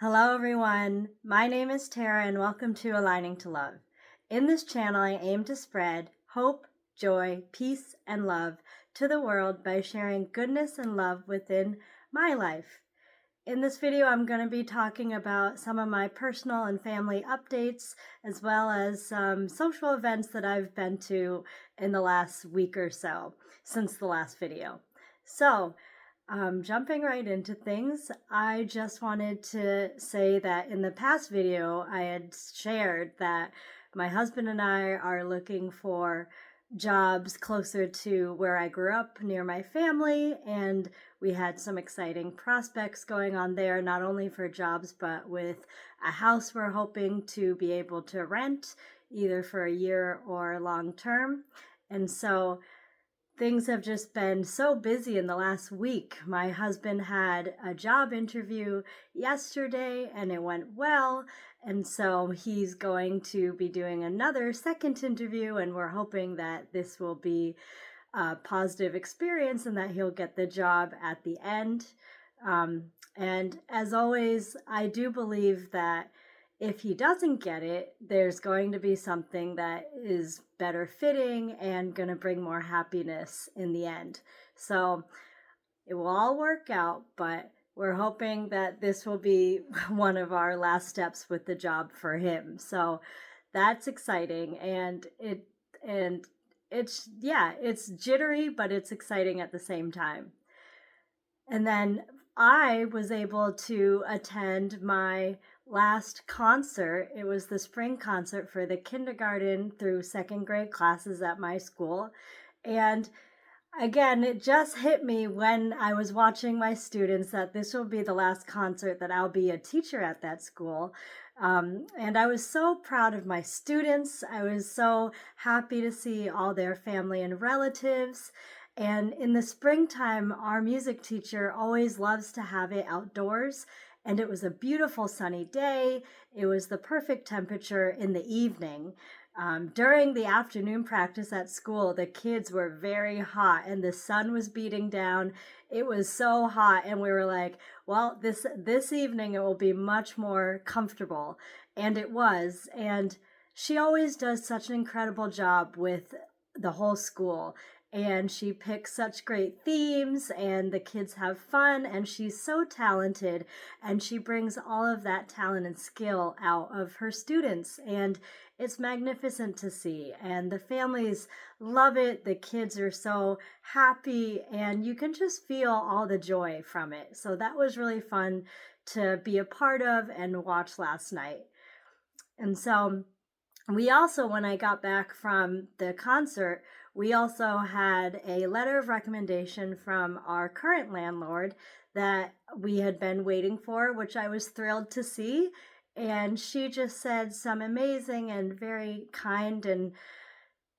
Hello, everyone. My name is Tara, and welcome to Aligning to Love. In this channel, I aim to spread hope, joy, peace, and love to the world by sharing goodness and love within my life. In this video, I'm going to be talking about some of my personal and family updates, as well as some social events that I've been to in the last week or so since the last video. So, jumping right into things, I just wanted to say that in the past video, I had shared that my husband and I are looking for jobs closer to where I grew up near my family, and we had some exciting prospects going on there, not only for jobs, but with a house we're hoping to be able to rent either for a year or long term. And so things have just been so busy in the last week. My husband had a job interview yesterday and it went well. And so he's going to be doing another second interview, and we're hoping that this will be a positive experience and that he'll get the job at the end. And as always, I do believe that if he doesn't get it, there's going to be something that is better fitting and going to bring more happiness in the end. So it will all work out, but we're hoping that this will be one of our last steps with the job for him. So that's exciting, and it's jittery, but it's exciting at the same time. And then I was able to attend my last concert. It was the spring concert for the kindergarten through second grade classes at my school. And again, it just hit me when I was watching my students that this will be the last concert that I'll be a teacher at that school. And I was so proud of my students. I was so happy to see all their family and relatives. And in the springtime, our music teacher always loves to have it outdoors. And it was a beautiful sunny day. It was the perfect temperature in the evening. During the afternoon practice at school, the kids were very hot and the sun was beating down. It was so hot, and we were like, well, this evening it will be much more comfortable. And it was. And she always does such an incredible job with the whole school. And she picks such great themes, and the kids have fun, and she's so talented, and she brings all of that talent and skill out of her students, and it's magnificent to see, and the families love it. The kids are so happy, and you can just feel all the joy from it. So that was really fun to be a part of and watch last night. And so we also, when I got back from the concert, we also had a letter of recommendation from our current landlord that we had been waiting for, which I was thrilled to see. And she just said some amazing and very kind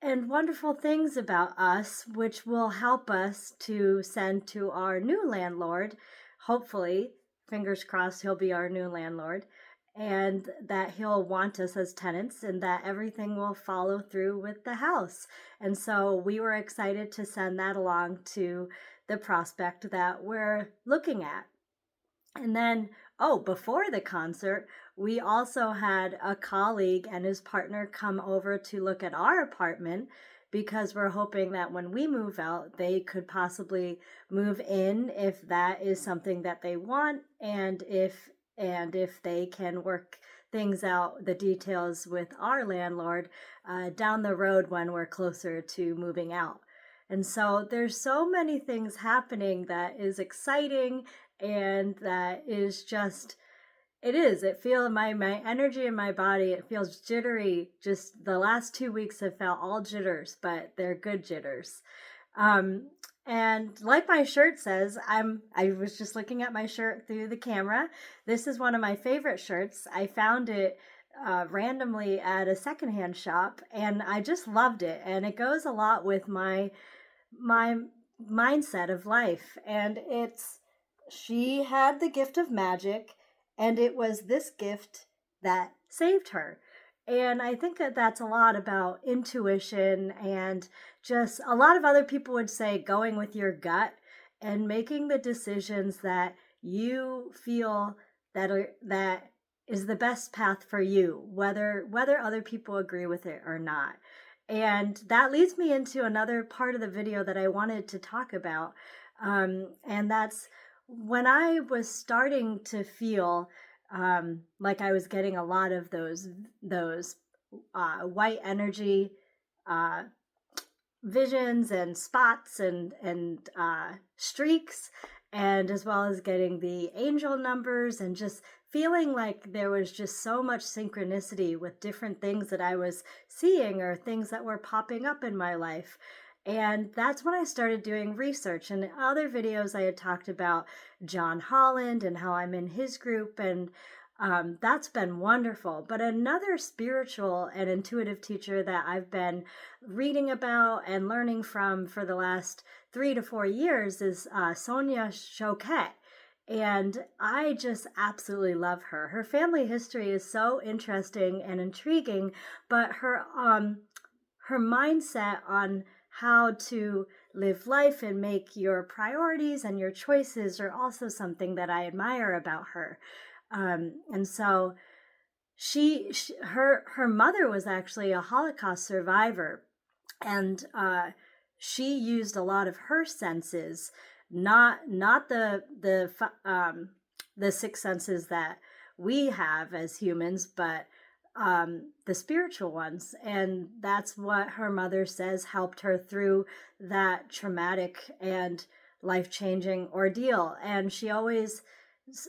and wonderful things about us, which will help us to send to our new landlord. Hopefully, fingers crossed, he'll be our new landlord, and that he'll want us as tenants, and that everything will follow through with the house. And so we were excited to send that along to the prospect that we're looking at. And then, before the concert, we also had a colleague and his partner come over to look at our apartment, because we're hoping that when we move out, they could possibly move in if that is something that they want, and if they can work things out, the details with our landlord down the road when we're closer to moving out. And so there's so many things happening that is exciting, and that is just, it feels my energy in my body, it feels jittery. Just the last 2 weeks have felt all jitters, but they're good jitters. And like my shirt says, I was just looking at my shirt through the camera. This is one of my favorite shirts. I found it randomly at a secondhand shop, and I just loved it. And it goes a lot with my mindset of life. And she had the gift of magic, and it was this gift that saved her. And I think that that's a lot about intuition, and just a lot of other people would say going with your gut and making the decisions that you feel that is the best path for you, whether other people agree with it or not. And that leads me into another part of the video that I wanted to talk about. And that's when I was starting to feel like I was getting a lot of those white energy uh, visions and spots and streaks, and as well as getting the angel numbers, and just feeling like there was just so much synchronicity with different things that I was seeing or things that were popping up in my life. And that's when I started doing research. And in other videos, I had talked about John Holland and how I'm in his group, and that's been wonderful. But another spiritual and intuitive teacher that I've been reading about and learning from for the last 3 to 4 years is Sonia Choquette. And I just absolutely love her. Her family history is so interesting and intriguing, but her mindset on how to live life and make your priorities and your choices are also something that I admire about her. And so her mother was actually a Holocaust survivor, and she used a lot of her senses, not the six senses that we have as humans, but the spiritual ones. And that's what her mother says helped her through that traumatic and life-changing ordeal. And she always,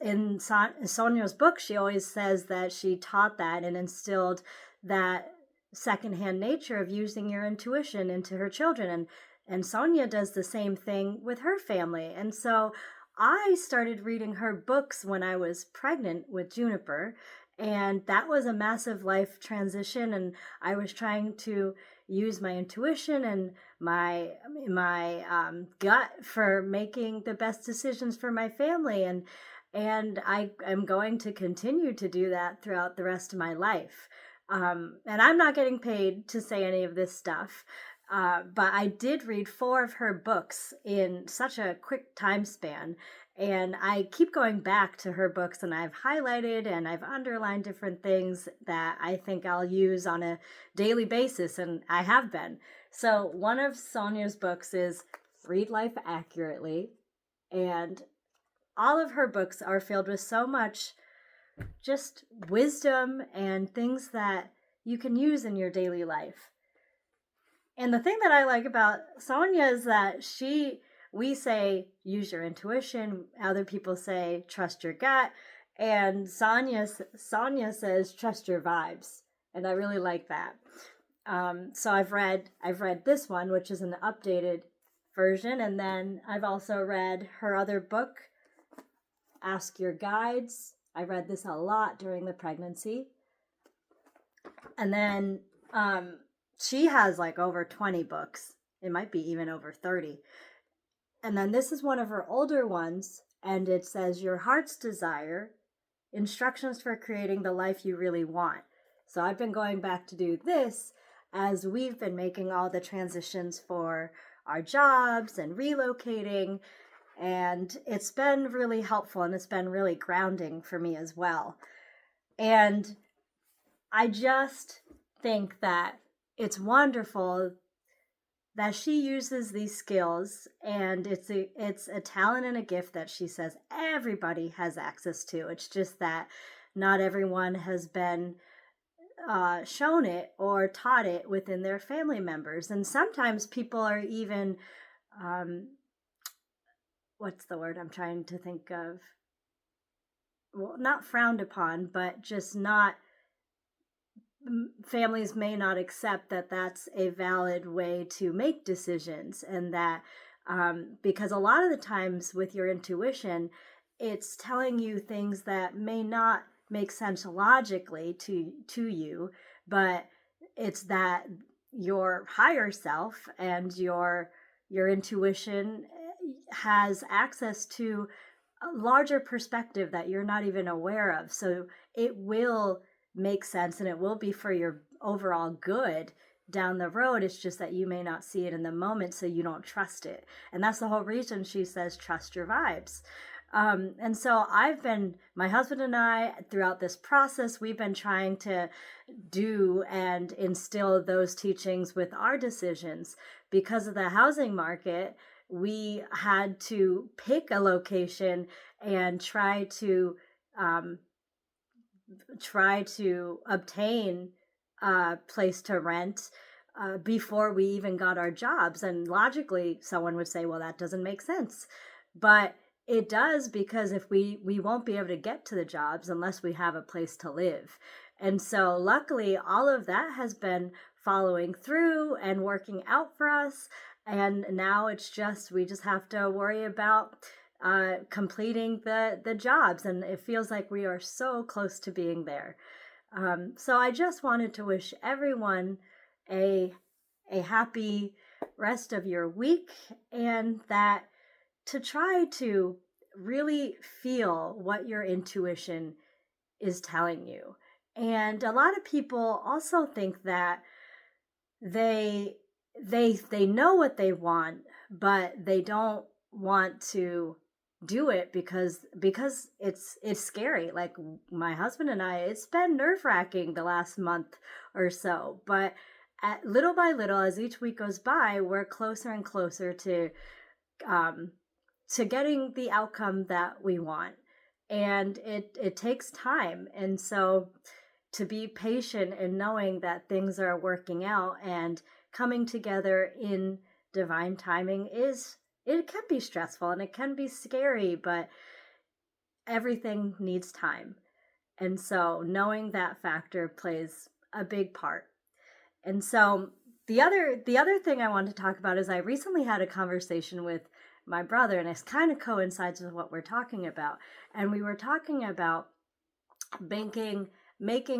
in Sonia's book, she always says that she taught that and instilled that secondhand nature of using your intuition into her children. And Sonia does the same thing with her family. And so I started reading her books when I was pregnant with Juniper, and that was a massive life transition. And I was trying to use my intuition and my gut for making the best decisions for my family. And I am going to continue to do that throughout the rest of my life. And I'm not getting paid to say any of this stuff. But I did read 4 of her books in such a quick time span. And I keep going back to her books, and I've highlighted and I've underlined different things that I think I'll use on a daily basis, and I have been. So one of Sonia's books is Read Life Accurately, and all of her books are filled with so much just wisdom and things that you can use in your daily life. And the thing that I like about Sonia is that we say, use your intuition. Other people say, trust your gut. And Sonia says, trust your vibes. And I really like that. So I've read this one, which is an updated version. And then I've also read her other book, Ask Your Guides. I read this a lot during the pregnancy. And then she has like over 20 books. It might be even over 30. And then this is one of her older ones, and it says, Your Heart's Desire, Instructions for Creating the Life You Really Want. So I've been going back to do this as we've been making all the transitions for our jobs and relocating, and it's been really helpful, and it's been really grounding for me as well. And I just think that it's wonderful that she uses these skills, and it's a talent and a gift that she says everybody has access to. It's just that not everyone has been shown it or taught it within their family members. And sometimes people are even, what's the word I'm trying to think of? Well, not frowned upon, but just not, families may not accept that that's a valid way to make decisions. And that because a lot of the times with your intuition, it's telling you things that may not make sense logically to you, but it's that your higher self and your intuition has access to a larger perspective that you're not even aware of. So it will make sense, and it will be for your overall good down the road. It's just that you may not see it in the moment, so you don't trust it. And that's the whole reason she says trust your vibes. And so my husband and I, throughout this process, we've been trying to do and instill those teachings with our decisions. Because of the housing market, we had to pick a location and um, try to obtain a place to rent before we even got our jobs. And logically, someone would say, well, that doesn't make sense. But it does, because if we won't be able to get to the jobs unless we have a place to live. And so luckily, all of that has been following through and working out for us. And now we just have to worry about completing the jobs, and it feels like we are so close to being there. So I just wanted to wish everyone a happy rest of your week, and that to try to really feel what your intuition is telling you. And a lot of people also think that they they know what they want, but they don't want to do it because it's scary. Like my husband and I, it's been nerve-wracking the last month or so, but little by little, as each week goes by, we're closer and closer um to getting the outcome that we want. And it takes time. And so to be patient and knowing that things are working out and coming together in divine timing, it can be stressful and it can be scary, but everything needs time. And so knowing that factor plays a big part. And so the other thing I want to talk about is I recently had a conversation with my brother, and it kind of coincides with what we're talking about. And we were talking about making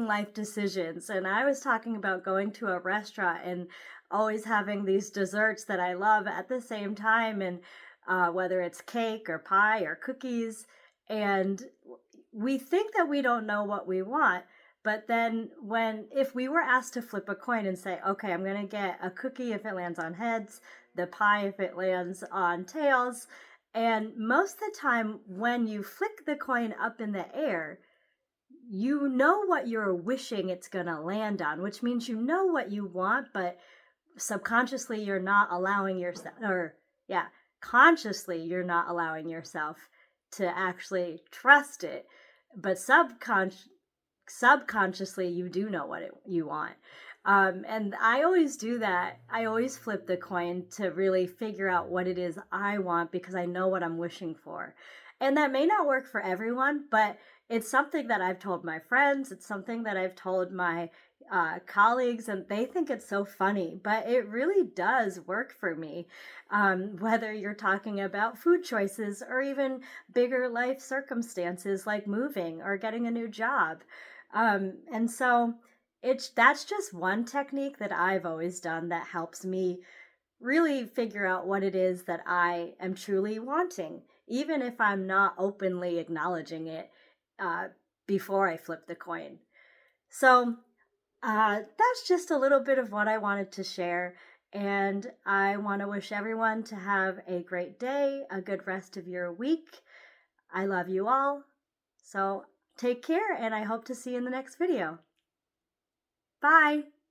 life decisions, and I was talking about going to a restaurant and always having these desserts that I love at the same time, and whether it's cake or pie or cookies. And we think that we don't know what we want, but then if we were asked to flip a coin and say, okay, I'm going to get a cookie if it lands on heads, the pie if it lands on tails. And most of the time when you flick the coin up in the air, you know what you're wishing it's going to land on, which means you know what you want, but subconsciously you're not allowing yourself, or yeah, consciously you're not allowing yourself to actually trust it, but subconsciously you do know what you want. And I always do that. I always flip the coin to really figure out what it is I want, because I know what I'm wishing for. And that may not work for everyone, but it's something that I've told my friends. It's something that I've told my colleagues, and they think it's so funny, but it really does work for me. Whether you're talking about food choices or even bigger life circumstances like moving or getting a new job. And so that's just one technique that I've always done that helps me really figure out what it is that I am truly wanting, even if I'm not openly acknowledging it uh, before I flip the coin. So that's just a little bit of what I wanted to share. And I want to wish everyone to have a great day, a good rest of your week. I love you all. So take care, and I hope to see you in the next video. Bye.